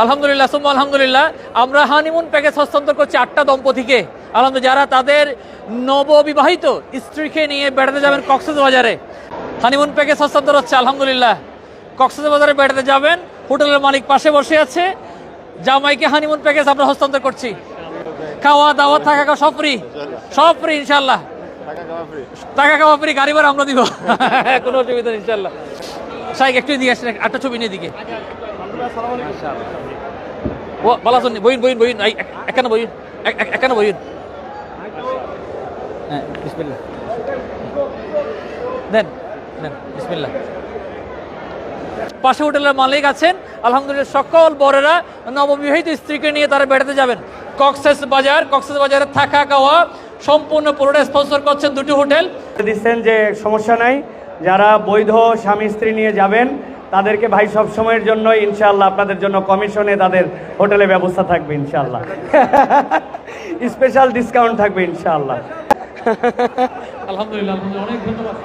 আলহামদুলিল্লাহ সুম্মা আলহামদুলিল্লাহ, আমরা হানিমুন প্যাকেজ হস্তান্তর করছি 8টা দম্পতিকে। আলহামদুলিল্লাহ, যারা তাদের নববিবাহিত স্ত্রীকে নিয়ে বেড়াতে যাবেন কক্সবাজারে, হানিমুন প্যাকেজ হস্তান্তর হচ্ছে। আলহামদুলিল্লাহ, কক্সবাজারে বেড়াতে যাবেন, হোটেলের মালিক পাশে বসে আছে, জামাইকে হানিমুন প্যাকেজ আমরা হস্তান্তর করছি। খাওয়া দাওয়া থাকা খাওয়া সব ফ্রি, সব ফ্রি ইনশাল্লাহ। টাকা খাওয়া ফ্রি, গাড়ি ভাড়া আমরা দিব, কোনো অসুবিধা নেই ইনশাল্লাহ। শাইক একটু দিয়ে আসেন, একটা ছবি নিয়ে দিকে। ও বলা শুনি, বইন বইন বইন, এখানে বইন, এখানে বইন। হ্যাঁ বিসমিল্লাহ দেন, দেন বিসমিল্লাহ। পাশে হোটেলের মালিক আছেন। আলহামদুলিল্লাহ, সকল বরেরা নববিবাহিত স্ত্রীকে নিয়ে তারা বেড়াতে যাবেন কক্সবাজারে থাকা খাওয়া সম্পূর্ণ পুরোটা স্পন্সর করছেন দুটি হোটেল। দিচ্ছেন যে সমস্যা নাই, যারা বৈধ স্বামী স্ত্রী নিয়ে যাবেন তাদেরকে ভাই সব সময়ের জন্য ইনশাআল্লাহ আপনাদের জন্য কমিশনে তাদের হোটেলে ব্যবস্থা থাকবে ইনশাআল্লাহ, স্পেশাল ডিসকাউন্ট থাকবে ইনশাআল্লাহ। আলহামদুলিল্লাহ, অনেক ধন্যবাদ।